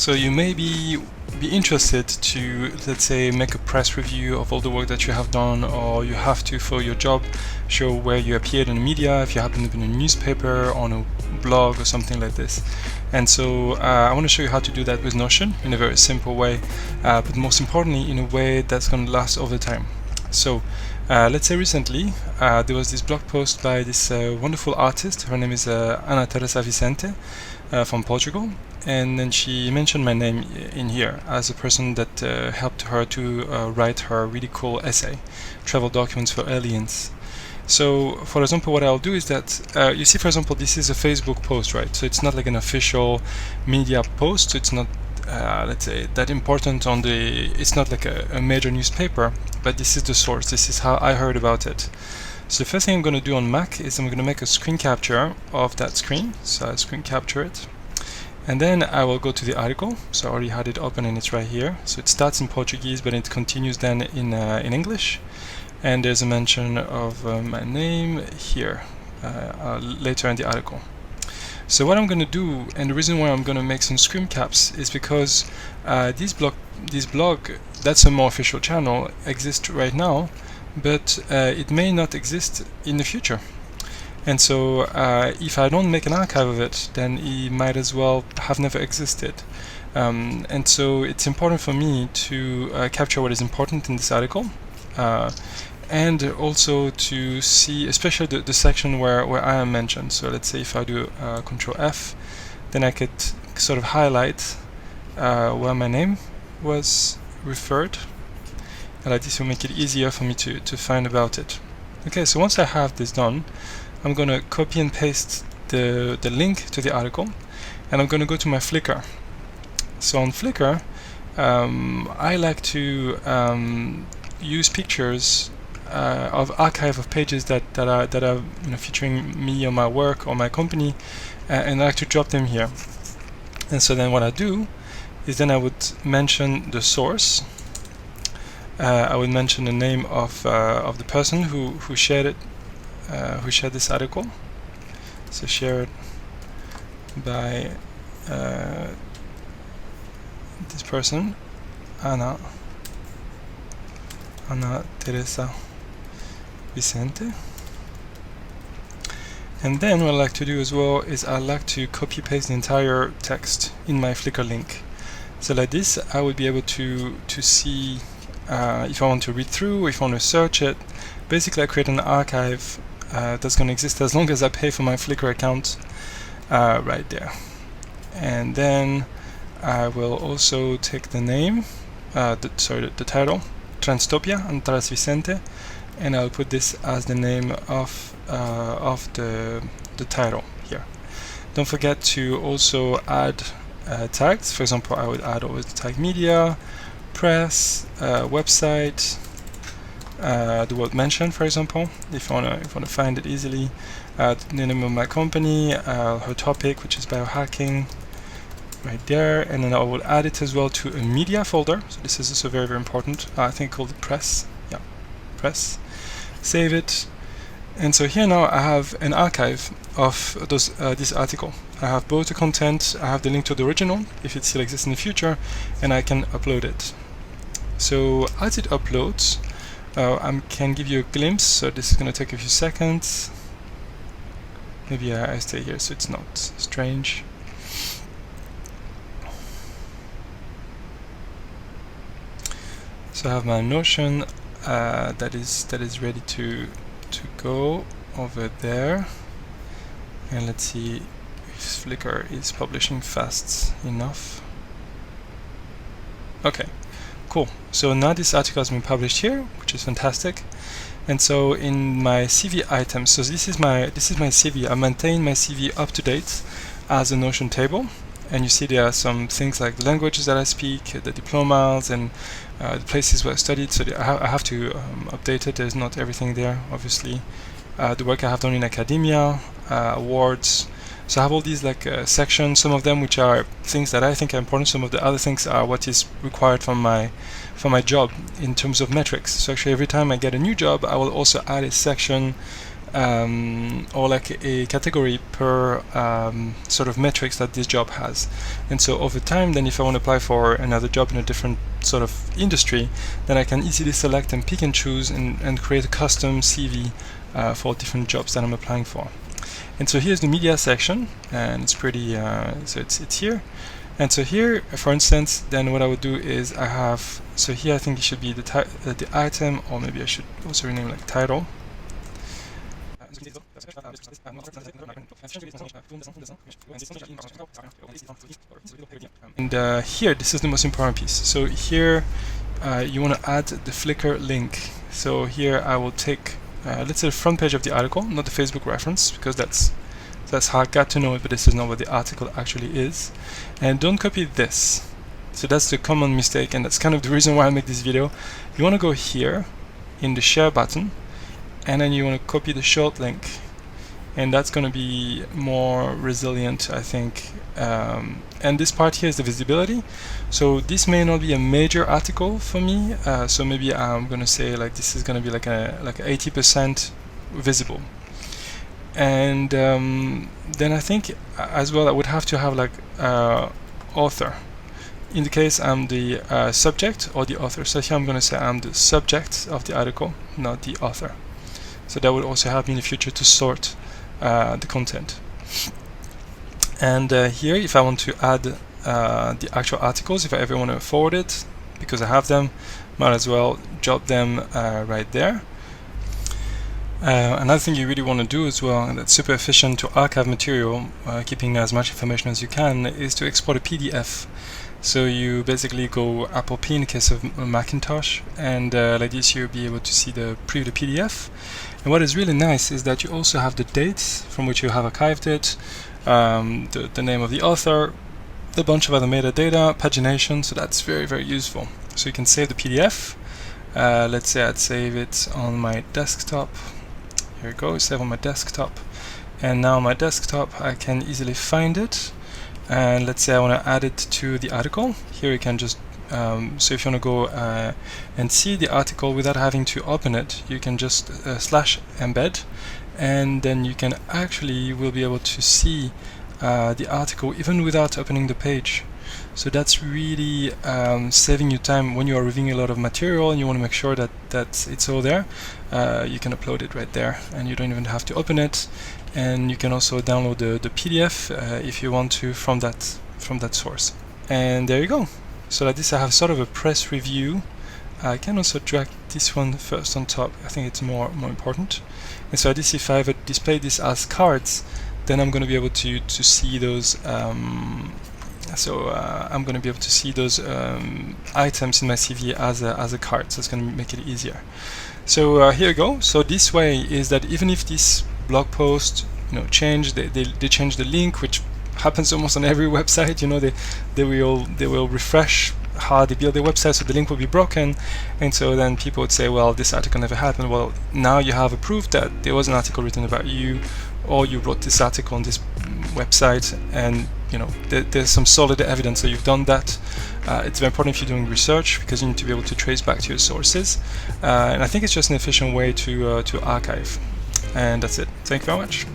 So you may be interested to, let's say, make a press review of all the work that you have done, or you have to, for your job, show where you appeared in the media, if you happen to be in a newspaper, on a blog or something like this. And so I want to show you how to do that with Notion in a very simple way, but most importantly in a way that's going to last over time. So let's say recently there was this blog post by this wonderful artist. Her name is Ana Teresa Vicente from Portugal, and then she mentioned my name in here as a person that helped her to write her really cool essay, Travel Documents for Aliens. So for example, what I'll do is that you see, for example, this is a Facebook post, right? So it's not like an official media post. It's not let's say that important on the, it's not like a major newspaper, but this is the source. This is how I heard about it. So the first thing I'm going to do on Mac is I'm going to make a screen capture of that screen. So I'll screen capture it, and then I will go to the article. So I already had it open and it's right here. So it starts in Portuguese, but it continues then in English. And there's a mention of my name here later in the article. So what I'm going to do, and the reason why I'm going to make some screen caps, is because this blog, that's a more official channel, exists right now, but it may not exist in the future. And so if I don't make an archive of it, then it might as well have never existed. And so it's important for me to capture what is important in this article, and also to see especially the section where I am mentioned. So let's say if I do Control F, then I could sort of highlight where my name was referred, and like this will make it easier for me to find about it. Okay, so once I have this done, I'm going to copy and paste the link to the article, and I'm going to go to my Flickr. So on Flickr, I like to use pictures of archive of pages that are featuring me or my work or my company, and I like to drop them here. And so then what I do is then I would mention the source. I would mention the name of the person who shared it, who shared this article. So shared by this person, Ana Teresa Vicente. And then what I like to do as well is I like to copy paste the entire text in my Flickr link. So like this I would be able to see if I want to read through, if I want to search it. Basically I create an archive that's going to exist as long as I pay for my Flickr account right there. And then I will also take the name, the title, Transtopia and Taras Vicente, and I'll put this as the name of the title here. Don't forget to also add tags. For example, I would add always the tag media, press, website, the word mention, for example, if you wanna find it easily, the name of my company, her topic, which is biohacking, right there, and then I will add it as well to a media folder. So this is also very, very important. I think called press. Yeah, press. Save it. And so here now I have an archive of this article. I have both the content, I have the link to the original, if it still exists in the future, and I can upload it. So as it uploads, I can give you a glimpse. So this is going to take a few seconds. Maybe I stay here so it's not strange. So I have my Notion that is ready to go over there, and let's see if Flickr is publishing fast enough. Okay, cool. So now this article has been published here, which is fantastic. And so in my CV items, so this is my CV. I maintain my CV up to date as a Notion table. And you see there are some things like the languages that I speak, the diplomas, and the places where I studied. So I have to update it. There's not everything there, obviously. The work I have done in academia, awards. So I have all these like sections, some of them which are things that I think are important, some of the other things are what is required from my job in terms of metrics. So actually every time I get a new job, I will also add a section or like a category per sort of metrics that this job has. And so over time, then if I want to apply for another job in a different sort of industry, then I can easily select and pick and choose and create a custom CV for different jobs that I'm applying for. And so here's the media section, and it's pretty, so it's here. And so here, for instance, then what I would do is I have, so here I think it should be the item, or maybe I should also rename like title. And here, this is the most important piece. So here, you want to add the Flickr link. So here I will take, let's say the front page of the article, not the Facebook reference, because that's how I got to know it, but this is not what the article actually is. And don't copy this. So that's the common mistake, and that's kind of the reason why I make this video. You want to go here in the share button, and then you want to copy the short link, and that's going to be more resilient, I think. And this part here is the visibility. So this may not be a major article for me, so maybe I'm going to say like this is going to be like a 80% visible. And then I think as well I would have to have like author. In the case I'm the subject or the author. So here I'm going to say I'm the subject of the article, not the author. So that would also help me in the future to sort the content. And here, if I want to add the actual articles, if I ever want to forward it, because I have them, might as well drop them right there. Another thing you really want to do as well, and that's super efficient to archive material, keeping as much information as you can, is to export a PDF. So you basically go Apple P in the case of Macintosh, and like this you'll be able to see the preview the PDF. And what is really nice is that you also have the dates from which you have archived it, the name of the author, a bunch of other metadata, pagination, so that's very, very useful. So you can save the PDF. Let's say I'd save it on my desktop. Here we go, save on my desktop. And now on my desktop I can easily find it. And let's say I want to add it to the article. Here you can just, so if you want to go and see the article without having to open it, you can just /embed, and then you can actually will be able to see the article even without opening the page. So that's really saving you time when you are reviewing a lot of material and you want to make sure that it's all there. You can upload it right there and you don't even have to open it. And you can also download the PDF if you want to from that source. And there you go. So like this I have sort of a press review. I can also drag this one first on top. I think it's more important. And so this, if I ever display this as cards, then I'm going to be able to see those. I'm going to be able to see those items in my CV as a card. So it's going to make it easier. So here we go. So this way is that even if this blog post, change, they change the link, which happens almost on every website. They will refresh how they build their website, so the link will be broken, and so then people would say, well, this article never happened. Well, now you have a proof that there was an article written about you, or you wrote this article on this website, and there's some solid evidence that you've done that. It's very important if you're doing research, because you need to be able to trace back to your sources, and I think it's just an efficient way to archive. And that's it. Thank you very much.